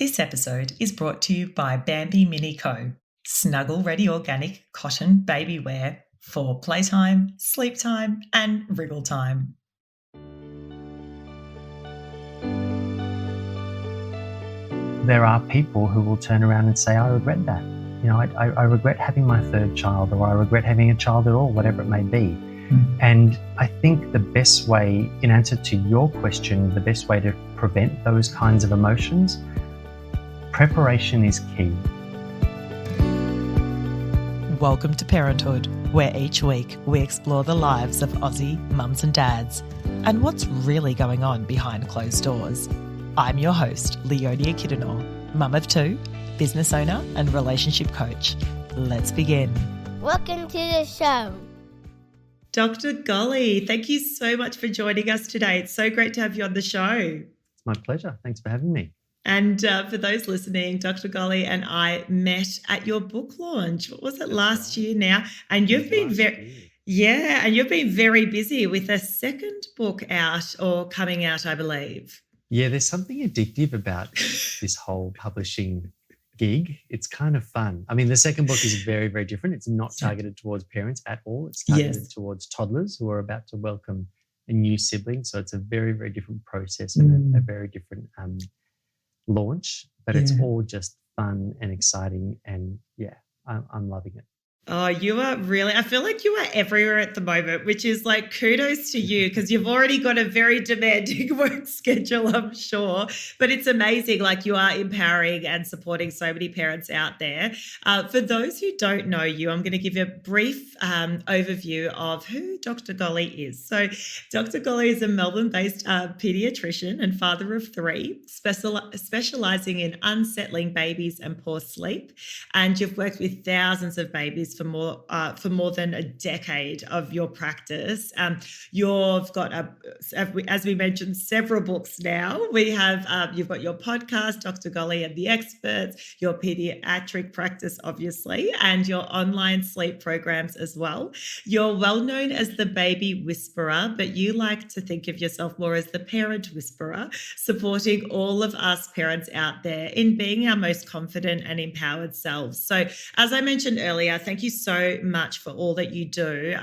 This episode is brought to you by Bambi Mini Co. Snuggle ready organic cotton baby wear for playtime, sleep time and wriggle time. There are people who will turn around and say, I regret that. I regret having my third child, or I regret having a child at all, whatever it may be. And I think the best way, in answer to your question, the best way to prevent those kinds of emotions, preparation is key. Welcome to Parenthood, where each week we explore the lives of Aussie mums and dads and what's really going on behind closed doors. I'm your host, Leonia Kidanor, mum of two, business owner and relationship coach. Let's begin. Welcome to the show. Dr Golly, thank you so much for joining us today. It's so great to have you on the show. It's my pleasure. Thanks for having me. And for those listening, Dr. Golly and I met at your book launch. What was it, last year now? And you've been very busy with a second book out or coming out, I believe. Yeah, there's something addictive about this whole publishing gig. It's kind of fun. I mean, the second book is very, very different. It's not targeted towards parents at all. It's targeted towards toddlers who are about to welcome a new sibling. So it's a very, very different process and a very different launch. But it's all just fun and exciting. And I'm loving it. Oh, you are really, I feel like you are everywhere at the moment, which is like kudos to you because you've already got a very demanding work schedule, I'm sure. But it's amazing, like you are empowering and supporting so many parents out there. For those who don't know you, I'm going to give you a brief overview of who Dr. Golly is. So Dr. Golly is a Melbourne-based paediatrician and father of three, specialising in unsettling babies and poor sleep. And you've worked with thousands of babies for more than a decade of your practice. You've got, as we mentioned, several books now. We have you've got your podcast, Dr. Golly and the Experts, your pediatric practice, obviously, and your online sleep programs as well. You're well known as the baby whisperer, but you like to think of yourself more as the parent whisperer, supporting all of us parents out there in being our most confident and empowered selves. So, as I mentioned earlier, thank you so much for all that you do.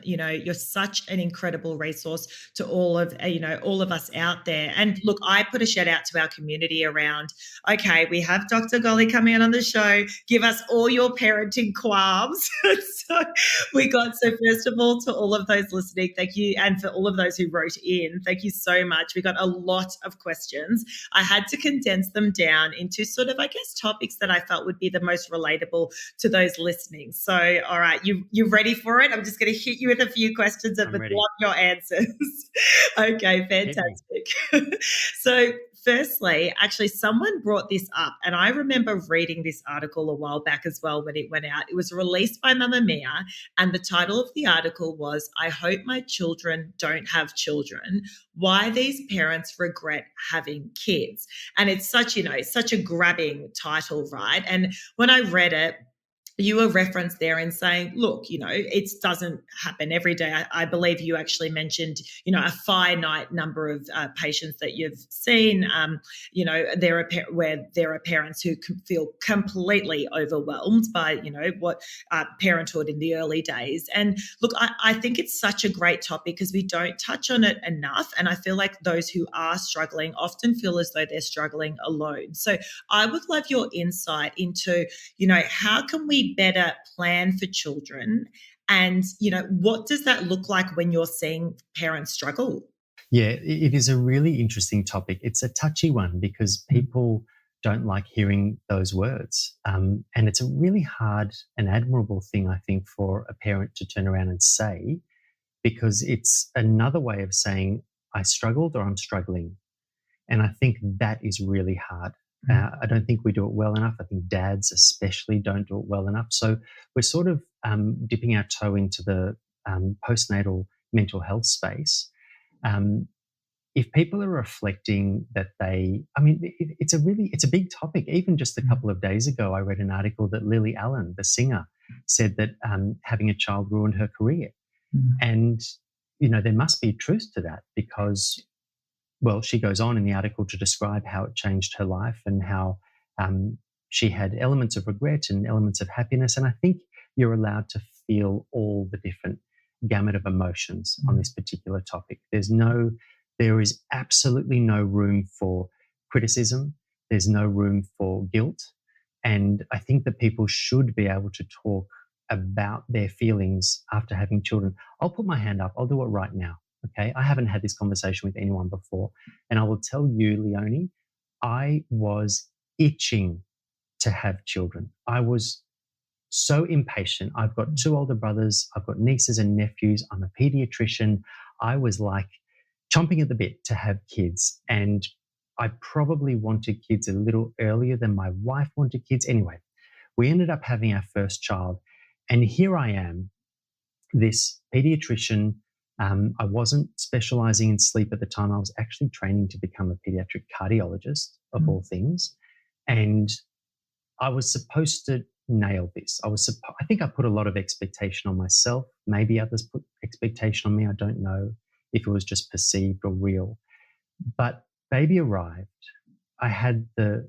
You're such an incredible resource to all of us out there. And look, I put a shout out to our community around, okay, we have Dr. Golly coming on the show. Give us all your parenting qualms. So first of all, to all of those listening, thank you. And for all of those who wrote in, thank you so much. We got a lot of questions. I had to condense them down into sort of, I guess, topics that I felt would be the most relatable to those listening. So, all right, you ready for it? I'm just going to hit you with a few questions and would love your answers. Okay, fantastic. So, firstly, actually, someone brought this up, and I remember reading this article a while back as well when it went out. It was released by Mamma Mia, and the title of the article was, I hope my children don't have children. Why these parents regret having kids. And it's such a grabbing title, right? And when I read it, you were referenced there in saying, look, it doesn't happen every day. I believe you actually mentioned, a finite number of patients that you've seen. Where there are parents who feel completely overwhelmed by, what parenthood in the early days. And look, I think it's such a great topic because we don't touch on it enough. And I feel like those who are struggling often feel as though they're struggling alone. So I would love your insight into, how can we better plan for children and, what does that look like when you're seeing parents struggle? Yeah, it is a really interesting topic. It's a touchy one because people don't like hearing those words. And it's a really hard and admirable thing, I think, for a parent to turn around and say, because it's another way of saying, I struggled or I'm struggling. And I think that is really hard. I don't think we do it well enough. I think dads especially don't do it well enough. So we're sort of dipping our toe into the postnatal mental health space. If people are reflecting that it's a big topic. Even just a couple of days ago, I read an article that Lily Allen, the singer, said that having a child ruined her career. And, there must be truth to that because, well, she goes on in the article to describe how it changed her life and how She had elements of regret and elements of happiness. And I think you're allowed to feel all the different gamut of emotions on this particular topic. There is absolutely no room for criticism. There's no room for guilt. And I think that people should be able to talk about their feelings after having children. I'll put my hand up. I'll do it right now. Okay. I haven't had this conversation with anyone before. And I will tell you, Leonie, I was itching to have children. I was so impatient. I've got 2 older brothers. I've got nieces and nephews. I'm a pediatrician. I was like chomping at the bit to have kids. And I probably wanted kids a little earlier than my wife wanted kids. Anyway, we ended up having our first child. And here I am, this pediatrician. I wasn't specializing in sleep at the time. I was actually training to become a pediatric cardiologist, of all things. And I was supposed to nail this. I think I put a lot of expectation on myself. Maybe others put expectation on me. I don't know if it was just perceived or real. But baby arrived. I had the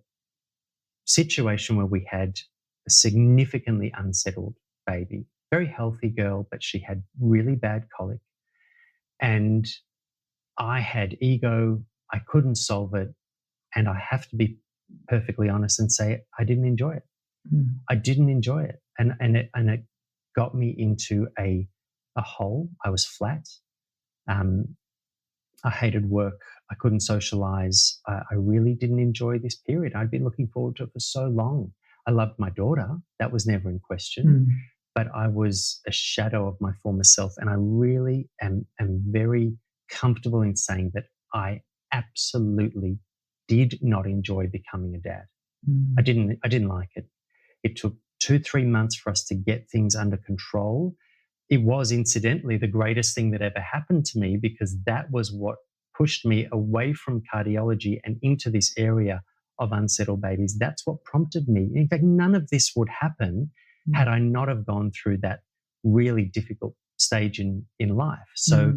situation where we had a significantly unsettled baby, very healthy girl, but she had really bad colic. And I had ego. I couldn't solve it. And I have to be perfectly honest and say I didn't enjoy it. I didn't enjoy it. And it got me into a hole. I was flat. I hated work. I couldn't socialize. I really didn't enjoy this period. I'd been looking forward to it for so long. I loved my daughter. That was never in question. But I was a shadow of my former self. And I really am very comfortable in saying that I absolutely did not enjoy becoming a dad. I didn't like it. It took 2-3 months for us to get things under control. It was incidentally the greatest thing that ever happened to me, because that was what pushed me away from cardiology and into this area of unsettled babies. That's what prompted me. In fact, none of this would happen had I not have gone through that really difficult stage in life. So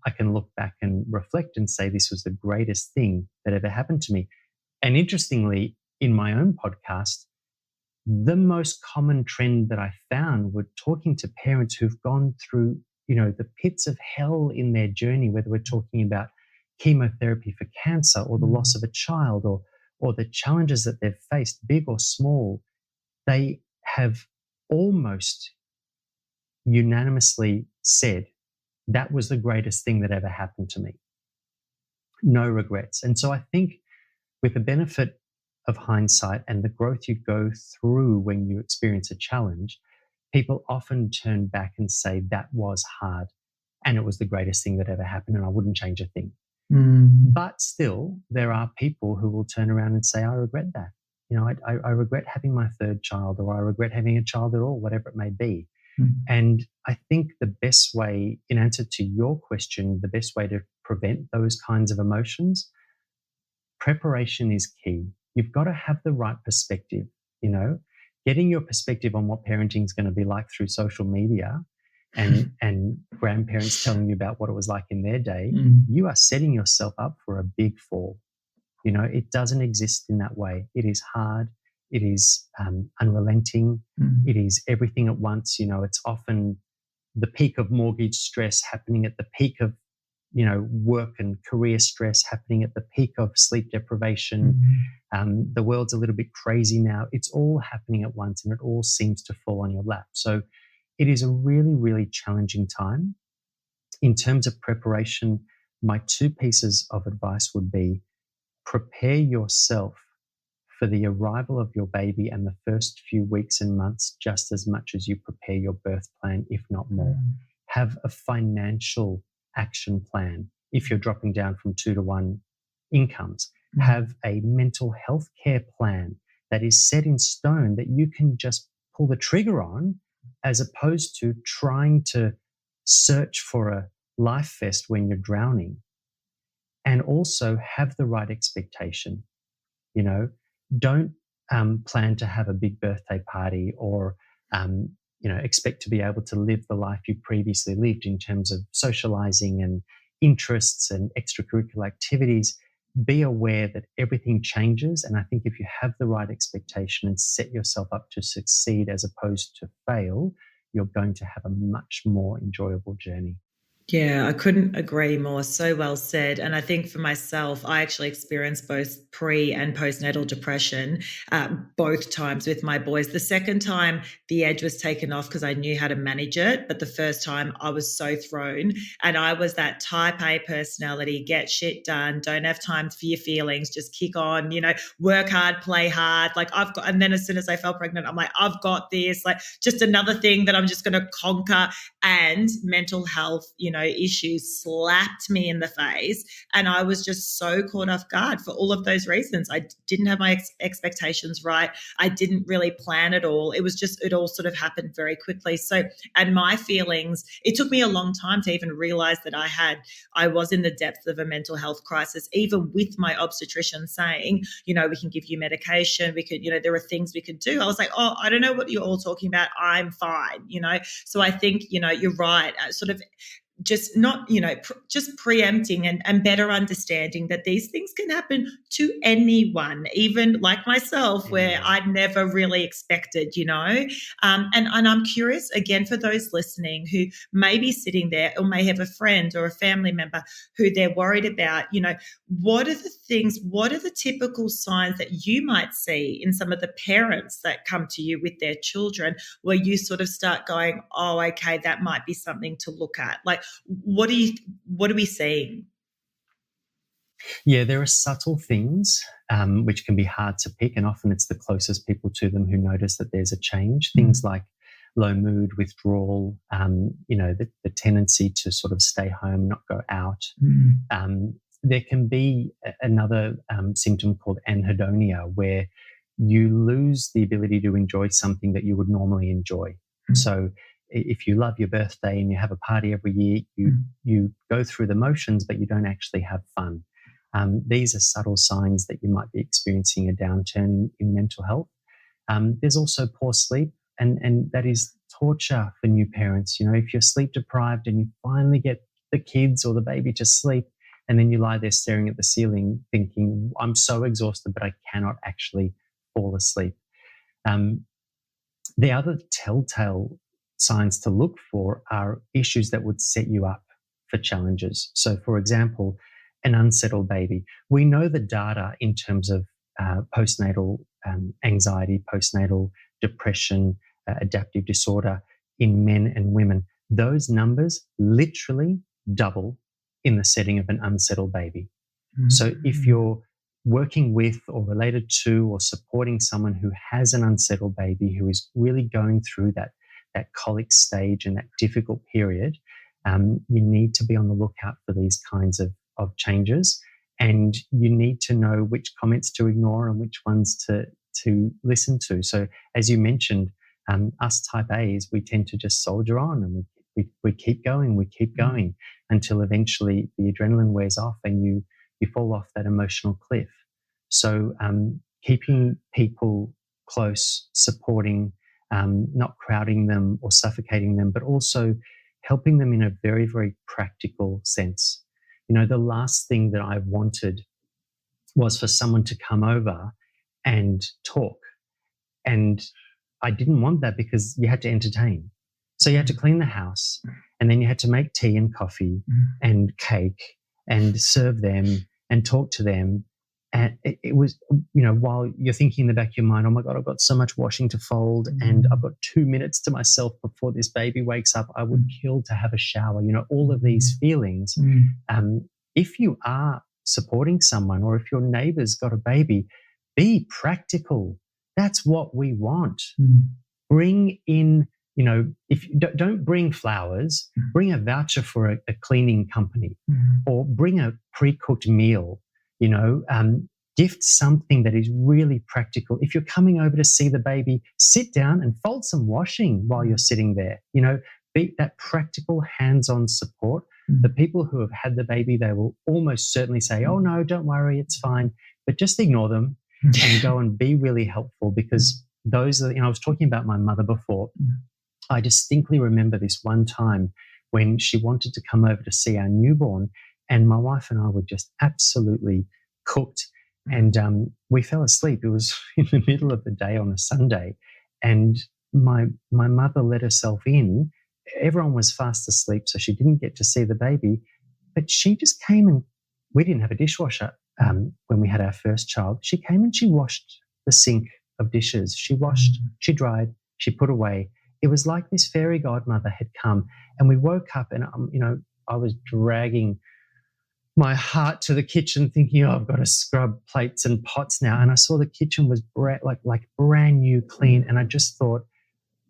I can look back and reflect and say this was the greatest thing that ever happened to me. And interestingly, in my own podcast, the most common trend that I found were talking to parents who've gone through, the pits of hell in their journey, whether we're talking about chemotherapy for cancer or the loss of a child or the challenges that they've faced, big or small. They have almost unanimously said that was the greatest thing that ever happened to me. No regrets. And so I think with the benefit of hindsight and the growth you go through when you experience a challenge, people often turn back and say that was hard and it was the greatest thing that ever happened and I wouldn't change a thing. But still, there are people who will turn around and say, I regret that. I regret having my 3rd child, or I regret having a child at all, whatever it may be. And I think the best way, in answer to your question, the best way to prevent those kinds of emotions, preparation is key. You've got to have the right perspective, getting your perspective on what parenting is going to be like through social media and grandparents telling you about what it was like in their day. You are setting yourself up for a big fall. It doesn't exist in that way. It is hard. It is unrelenting. It is everything at once. It's often the peak of mortgage stress happening at the peak of, work and career stress happening at the peak of sleep deprivation. The world's a little bit crazy now. It's all happening at once and it all seems to fall on your lap. So it is a really, really challenging time. In terms of preparation, my 2 pieces of advice would be prepare yourself for the arrival of your baby and the first few weeks and months just as much as you prepare your birth plan, if not more. Have a financial action plan if you're dropping down from 2 to 1 incomes. Have a mental health care plan that is set in stone that you can just pull the trigger on, as opposed to trying to search for a life vest when you're drowning. And also have the right expectation. Don't plan to have a big birthday party or, expect to be able to live the life you previously lived in terms of socializing and interests and extracurricular activities. be aware that everything changes. And I think if you have the right expectation and set yourself up to succeed as opposed to fail, you're going to have a much more enjoyable journey. Yeah, I couldn't agree more. So well said. And I think for myself, I actually experienced both pre and postnatal depression both times with my boys. The second time, the edge was taken off because I knew how to manage it. But the first time, I was so thrown. And I was that type A personality, get shit done, don't have time for your feelings, just kick on, work hard, play hard. And then as soon as I fell pregnant, I'm like, I've got this, like just another thing that I'm just going to conquer. And mental health, issues slapped me in the face. And I was just so caught off guard for all of those reasons. I didn't have my expectations right. I didn't really plan at all. It all sort of happened very quickly. So, and my feelings, it took me a long time to even realize that I was in the depth of a mental health crisis, even with my obstetrician saying, we can give you medication. We could, there are things we could do. I was like, oh, I don't know what you're all talking about. I'm fine, So I think, you're right. Sort of just not, just preempting and better understanding that these things can happen to anyone, even like myself, where I'd never really expected, and I'm curious again for those listening who may be sitting there or may have a friend or a family member who they're worried about, what are the typical signs that you might see in some of the parents that come to you with their children where you sort of start going, oh, okay, that might be something to look at. Like, what are we seeing? Yeah, there are subtle things which can be hard to pick, and often it's the closest people to them who notice that there's a change. Things like low mood, withdrawal, the tendency to sort of stay home, not go out. There can be another symptom called anhedonia, where you lose the ability to enjoy something that you would normally enjoy. So if you love your birthday and you have a party every year, you go through the motions, but you don't actually have fun. These are subtle signs that you might be experiencing a downturn in mental health. There's also poor sleep, and that is torture for new parents. If you're sleep deprived and you finally get the kids or the baby to sleep, and then you lie there staring at the ceiling thinking, I'm so exhausted, but I cannot actually fall asleep. The other telltale signs to look for are issues that would set you up for challenges. So, for example, an unsettled baby. We know the data in terms of postnatal anxiety, postnatal depression, adaptive disorder in men and women. Those numbers literally double in the setting of an unsettled baby. So if you're working with or related to or supporting someone who has an unsettled baby who is really going through that colic stage and that difficult period, you need to be on the lookout for these kinds of changes, and you need to know which comments to ignore and which ones to listen to. So as you mentioned, us type A's, we tend to just soldier on, and we keep going until eventually the adrenaline wears off and you fall off that emotional cliff. So keeping people close, supporting, not crowding them or suffocating them, but also helping them in a very, very practical sense. The last thing that I wanted was for someone to come over and talk. And I didn't want that because you had to entertain. So you had to clean the house, and then you had to make tea and coffee and cake and serve them and talk to them. And it was, while you're thinking in the back of your mind, oh my God, I've got so much washing to fold and I've got 2 minutes to myself before this baby wakes up. I would kill to have a shower. All of these feelings. If you are supporting someone, or if your neighbor's got a baby, be practical. That's what we want. Bring in, if don't bring flowers, bring a voucher for a cleaning company, or bring a pre-cooked meal. Gift something that is really practical. If you're coming over to see the baby, sit down and fold some washing while you're sitting there. Be that practical hands-on support. The people who have had the baby, they will almost certainly say, oh no, don't worry, it's fine. But just ignore them and go and be really helpful, because those are, I was talking about my mother before. I distinctly remember this one time when she wanted to come over to see our newborn, and my wife and I were just absolutely cooked, and we fell asleep. It was in the middle of the day on a Sunday, and my mother let herself in. Everyone was fast asleep, so she didn't get to see the baby, but she just came, and we didn't have a dishwasher when we had our first child. She came and she washed the sink of dishes. She washed, she dried, she put away. It was like this fairy godmother had come, and we woke up, and I was dragging my heart to the kitchen thinking, oh, I've got to scrub plates and pots now. And I saw the kitchen was like brand new, clean. And I just thought,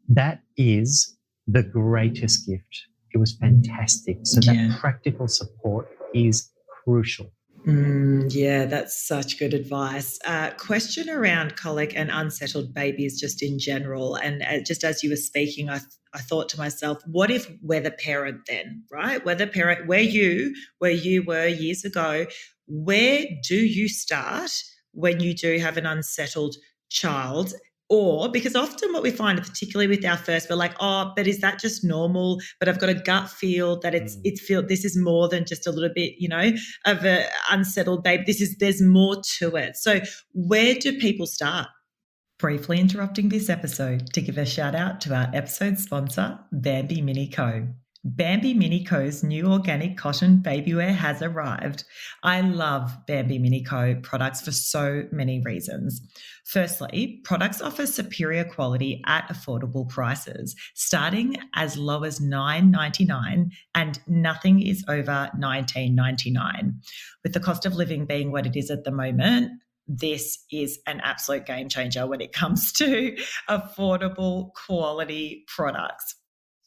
that is the greatest gift. It was fantastic. So that practical support is crucial. Yeah, that's such good advice. Question around colic and unsettled babies just in general. And just as you were speaking, I thought to myself, what if we're the parent then, right? We're the parent, where you were years ago. Where do you start when you do have an unsettled child? Or because often what we find, particularly with our first, we're like, oh, but is that just normal? But I've got a gut feel that this is more than just a little bit, of an unsettled baby. There's more to it. So where do people start? Briefly interrupting this episode to give a shout out to our episode sponsor, Bambi Mini Co. Bambi Mini Co's new organic cotton baby wear has arrived. I love Bambi Mini Co products for so many reasons. Firstly, products offer superior quality at affordable prices, starting as low as $9.99, and nothing is over $19.99. With the cost of living being what it is at the moment, this is an absolute game changer when it comes to affordable quality products.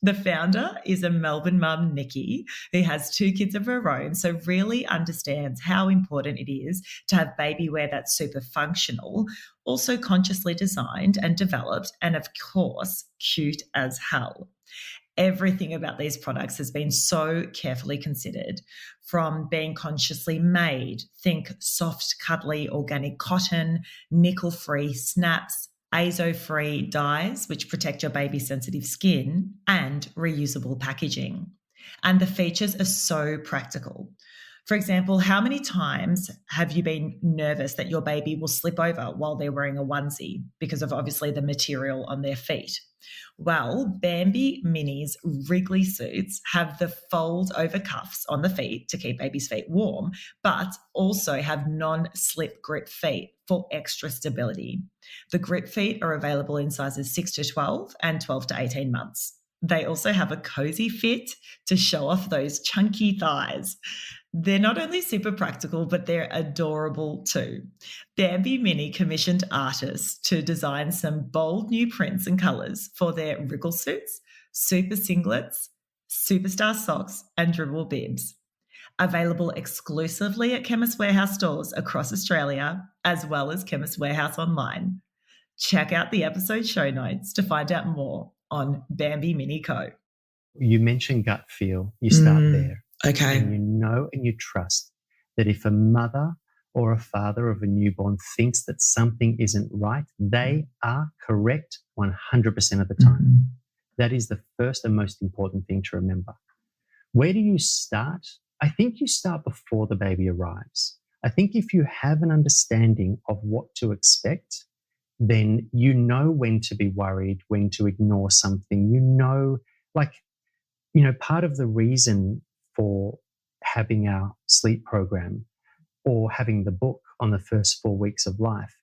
The founder is a Melbourne mum, Nikki, who has 2 kids of her own, so really understands how important it is to have baby wear that's super functional, also consciously designed and developed, and of course, cute as hell. Everything about these products has been so carefully considered, from being consciously made, think soft, cuddly, organic cotton, nickel-free snaps, azo-free dyes, which protect your baby's sensitive skin, and reusable packaging. And the features are so practical. For example, how many times have you been nervous that your baby will slip over while they're wearing a onesie because of obviously the material on their feet? Well, Bambi Mini's wriggly suits have the fold over cuffs on the feet to keep baby's feet warm, but also have non-slip grip feet for extra stability. The grip feet are available in sizes 6 to 12 and 12 to 18 months. They also have a cozy fit to show off those chunky thighs. They're not only super practical, but they're adorable too. Bambi Mini commissioned artists to design some bold new prints and colours for their wriggle suits, super singlets, superstar socks, and dribble bibs. Available exclusively at Chemist Warehouse stores across Australia, as well as Chemist Warehouse online. Check out the episode show notes to find out more on Bambi Mini Co. You mentioned gut feel. You start there. Okay. And you know and you trust that if a mother or a father of a newborn thinks that something isn't right, they are correct 100% of the time. That is the first and most important thing to remember. Where do you start? I think you start before the baby arrives. I think if you have an understanding of what to expect, then you know when to be worried, when to ignore something. Part of the reason for having our sleep program or having the book on the first 4 weeks of life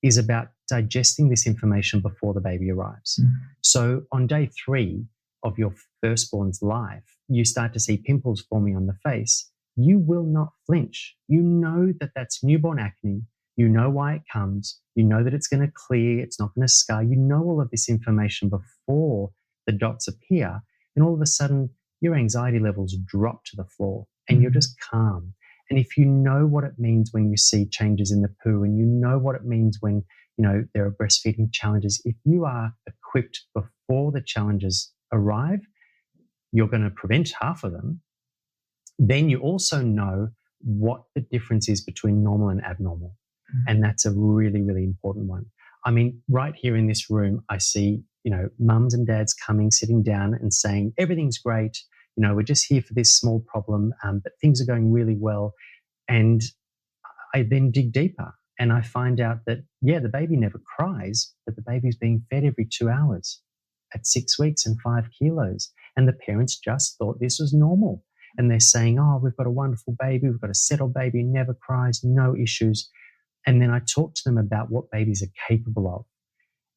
is about digesting this information before the baby arrives. So on day 3 of your firstborn's life, you start to see pimples forming on the face. You will not flinch. You know that that's newborn acne. You know why it comes. You know that it's going to clear. It's not going to scar. You know all of this information before the dots appear. And all of a sudden, your anxiety levels drop to the floor and you're just calm. And if you know what it means when you see changes in the poo, and you know what it means when, there are breastfeeding challenges, if you are equipped before the challenges arrive, you're going to prevent half of them. Then you also know what the difference is between normal and abnormal. And that's a really, really important one. I mean, right here in this room, I see, mums and dads coming, sitting down and saying, everything's great. We're just here for this small problem, but things are going really well. And I then dig deeper and I find out that, yeah, the baby never cries, but the baby's being fed every 2 hours at 6 weeks and 5 kilos. And the parents just thought this was normal. And they're saying, oh, we've got a wonderful baby, we've got a settled baby, never cries, no issues. And then I talk to them about what babies are capable of.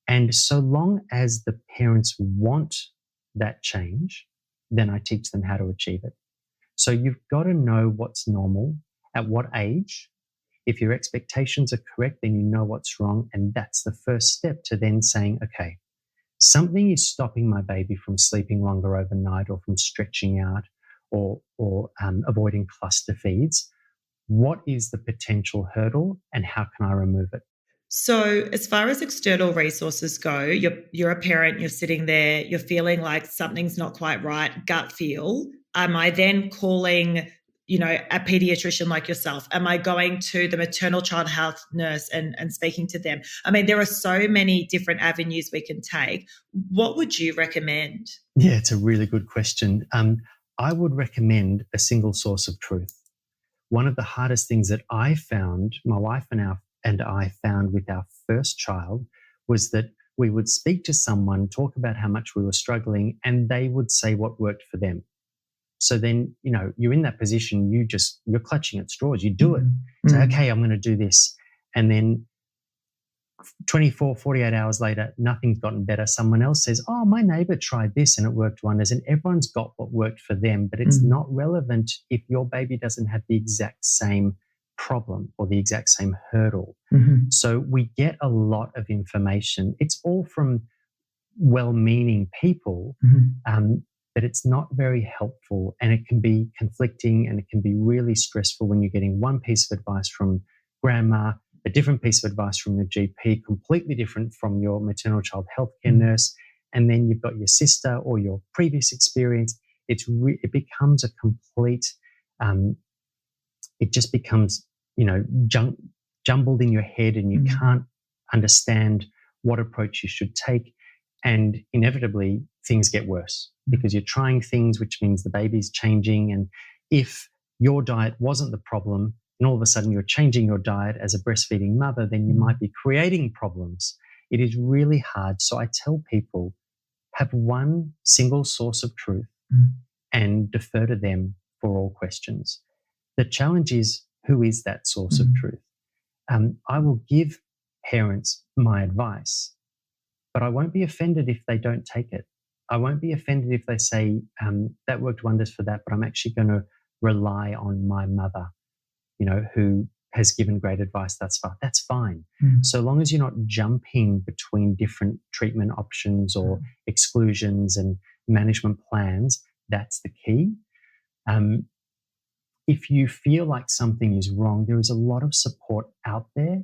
And so long as the parents want that change, then I teach them how to achieve it. So you've got to know what's normal, at what age. If your expectations are correct, then you know what's wrong. And that's the first step to then saying, okay, something is stopping my baby from sleeping longer overnight or from stretching out or avoiding cluster feeds. What is the potential hurdle and how can I remove it? So as far as external resources go, you're a parent, you're sitting there, you're feeling like something's not quite right, gut feel. Am I then calling, a pediatrician like yourself? Am I going to the maternal child health nurse and speaking to them? I mean, there are so many different avenues we can take. What would you recommend? Yeah, it's a really good question. I would recommend a single source of truth. One of the hardest things that I found, my wife and I found with our first child, was that we would speak to someone, talk about how much we were struggling, and they would say what worked for them. So then, you're in that position, you're clutching at straws, you do it. Say, okay, I'm going to do this. And then 24, 48 hours later, nothing's gotten better. Someone else says, oh, my neighbor tried this and it worked wonders. And everyone's got what worked for them, but it's not relevant if your baby doesn't have the exact same problem or the exact same hurdle. So we get a lot of information. It's all from well-meaning people, but it's not very helpful, and it can be conflicting and it can be really stressful when you're getting one piece of advice from grandma, a different piece of advice from your GP, completely different from your maternal child healthcare nurse, and then you've got your sister or your previous experience. It becomes a complete, it just becomes, jumbled in your head, and you can't understand what approach you should take. And inevitably, things get worse because you're trying things, which means the baby's changing. And if your diet wasn't the problem, and all of a sudden you're changing your diet as a breastfeeding mother, then you might be creating problems. It is really hard. So I tell people, have one single source of truth and defer to them for all questions. The challenge is, who is that source of truth? I will give parents my advice, but I won't be offended if they don't take it. I won't be offended if they say, that worked wonders for that, but I'm actually going to rely on my mother, who has given great advice thus far. That's fine. So long as you're not jumping between different treatment options or exclusions and management plans, that's the key. If you feel like something is wrong, there is a lot of support out there.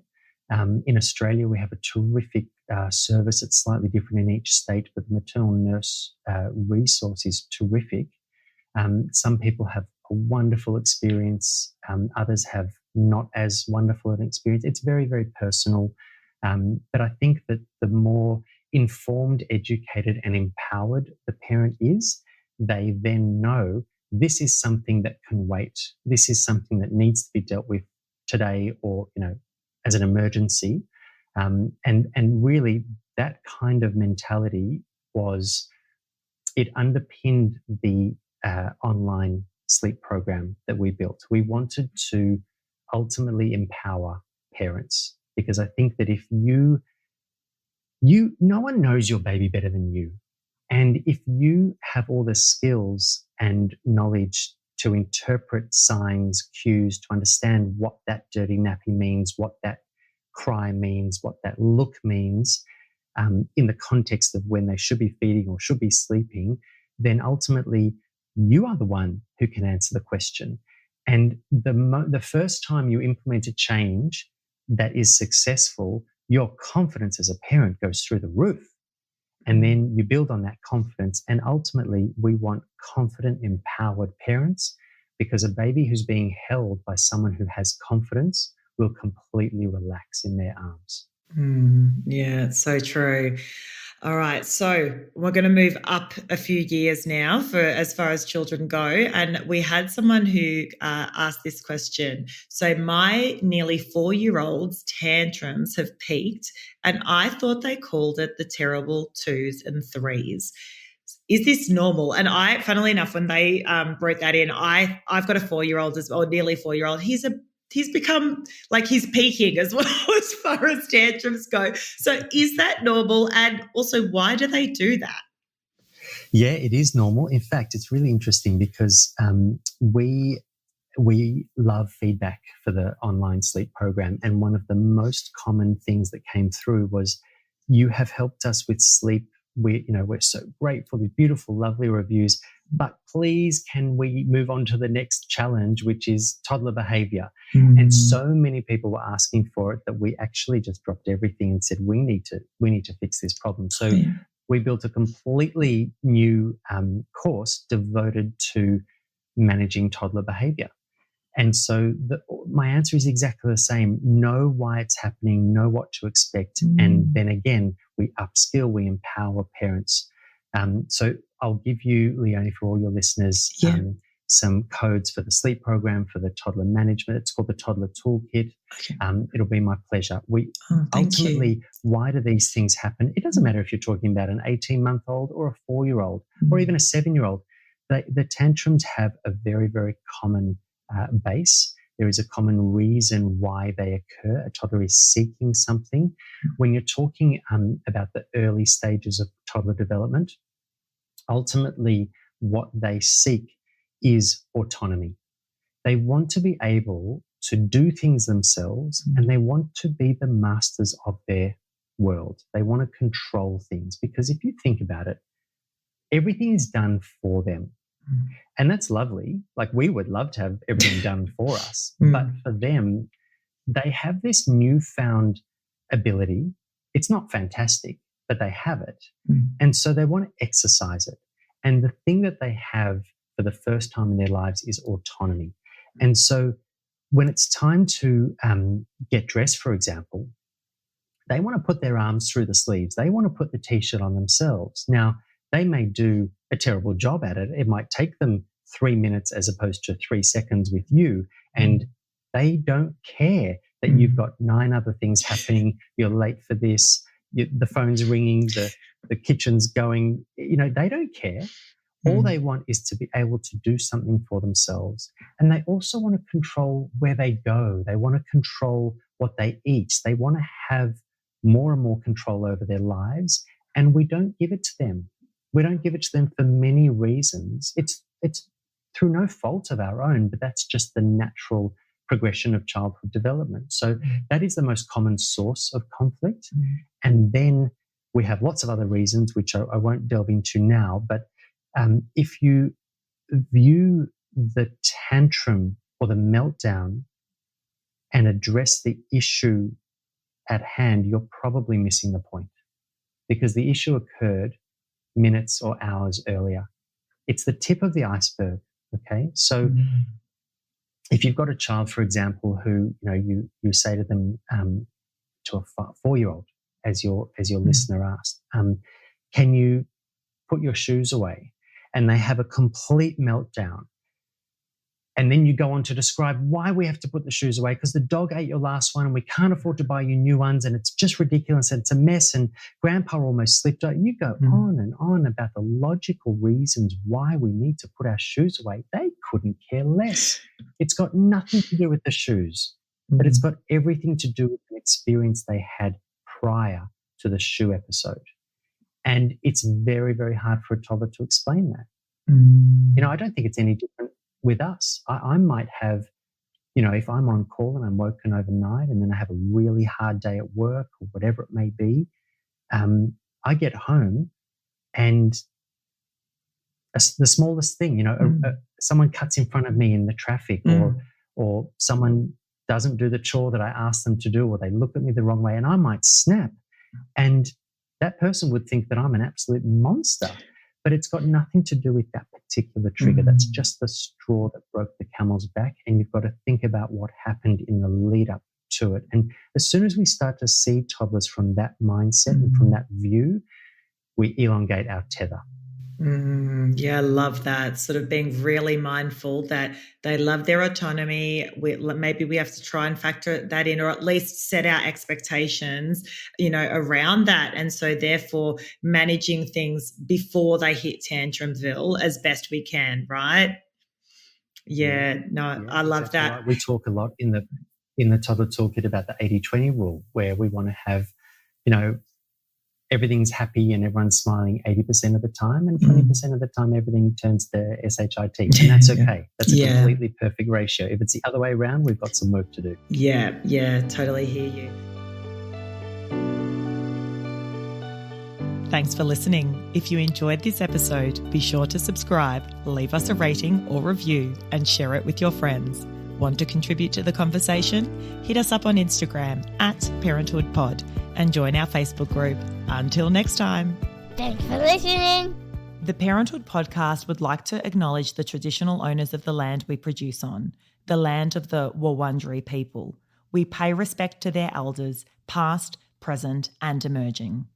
In Australia, we have a terrific service. It's slightly different in each state, but the maternal nurse resource is terrific. Some people have a wonderful experience. Others have not as wonderful an experience. It's very, very personal. But I think that the more informed, educated, and empowered the parent is, they then know this is something that can wait. This is something that needs to be dealt with today or, as an emergency. And really that kind of mentality it underpinned the online sleep program that we built. We wanted to ultimately empower parents, because I think that if no one knows your baby better than you. And if you have all the skills and knowledge to interpret signs, cues, to understand what that dirty nappy means, what that cry means, what that look means, in the context of when they should be feeding or should be sleeping, then ultimately you are the one who can answer the question. And the first time you implement a change that is successful, your confidence as a parent goes through the roof. And then you build on that confidence. And ultimately, we want confident, empowered parents, because a baby who's being held by someone who has confidence will completely relax in their arms. Yeah, it's so true. All right, so we're going to move up a few years now for as far as children go, and we had someone who asked this question. So my nearly 4-year-old's tantrums have peaked, and I thought they called it the terrible 2s and 3s. Is this normal? And I, funnily enough, when they wrote that in, I've got a 4-year-old as well, nearly 4-year-old. He's become like he's peaking as well as far as tantrums go. So is that normal? And also, why do they do that? Yeah, it is normal. In fact, it's really interesting because we love feedback for the online sleep program. And one of the most common things that came through was, you have helped us with sleep. We're so grateful, these beautiful, lovely reviews. But please, can we move on to the next challenge, which is toddler behavior? And so many people were asking for it that we actually just dropped everything and said, we need to fix this problem. So we built a completely new course devoted to managing toddler behavior. And so my answer is exactly the same. Know why it's happening, know what to expect. And then again, we upskill, we empower parents. So I'll give you, Leonie, for all your listeners, some codes for the sleep program, for the toddler management. It's called the Toddler Toolkit. Okay. It'll be my pleasure. Ultimately, why do these things happen? It doesn't matter if you're talking about an 18-month-old or a 4-year-old or even a 7-year-old. The tantrums have a very, very common base. There is a common reason why they occur. A toddler is seeking something. When you're talking about the early stages of toddler development, ultimately what they seek is autonomy. They want to be able to do things themselves, and they want to be the masters of their world. They want to control things, because if you think about it, everything is done for them. And that's lovely. Like, we would love to have everything done for us. But for them, they have this newfound ability. It's not fantastic, but they have it. And so they want to exercise it. And the thing that they have for the first time in their lives is autonomy. And so when it's time to get dressed, for example, they want to put their arms through the sleeves. They want to put the T-shirt on themselves. Now, they may do a terrible job at it. It might take them 3 minutes as opposed to 3 seconds with you. And they don't care that you've got 9 other things happening. You're late for this. The phone's ringing. The kitchen's going. They don't care. All they want is to be able to do something for themselves. And they also want to control where they go. They want to control what they eat. They want to have more and more control over their lives. And we don't give it to them. We don't give it to them for many reasons. It's through no fault of our own, but that's just the natural progression of childhood development. So that is the most common source of conflict. And then we have lots of other reasons, which I won't delve into now. But if you view the tantrum or the meltdown and address the issue at hand, you're probably missing the point, because the issue occurred minutes or hours earlier. It's the tip of the iceberg. Okay. So if you've got a child, for example, who, you say to them, to a 4-year-old, as your listener asked, can you put your shoes away? And they have a complete meltdown. And then you go on to describe why we have to put the shoes away, because the dog ate your last one and we can't afford to buy you new ones, and it's just ridiculous and it's a mess and grandpa almost slipped out. You go on and on about the logical reasons why we need to put our shoes away. They couldn't care less. It's got nothing to do with the shoes, but it's got everything to do with an experience they had prior to the shoe episode. And it's very, very hard for a toddler to explain that. I don't think it's any different with us. I might have, if I'm on call and I'm woken overnight and then I have a really hard day at work or whatever it may be, I get home and the smallest thing, someone cuts in front of me in the traffic or someone doesn't do the chore that I asked them to do, or they look at me the wrong way, and I might snap. And that person would think that I'm an absolute monster. But it's got nothing to do with that particular trigger. That's just the straw that broke the camel's back. And you've got to think about what happened in the lead up to it. And as soon as we start to see toddlers from that mindset and from that view, we elongate our tether. Yeah, I love that. Sort of being really mindful that they love their autonomy. Maybe we have to try and factor that in, or at least set our expectations, around that. And so therefore managing things before they hit tantrumville as best we can, right? I love exactly that. right. We talk a lot in the toddler toolkit about the 80-20 rule, where we want to have, everything's happy and everyone's smiling 80% of the time, and 20% of the time everything turns to SHIT. And that's okay. That's a completely perfect ratio. If it's the other way around, we've got some work to do. Yeah, totally hear you. Thanks for listening. If you enjoyed this episode, be sure to subscribe, leave us a rating or review, and share it with your friends. Want to contribute to the conversation? Hit us up on Instagram @Parenthood Pod and join our Facebook group. Until next time. Thanks for listening. The Parenthood Podcast would like to acknowledge the traditional owners of the land we produce on, the land of the Wurundjeri people. We pay respect to their elders, past, present, and emerging.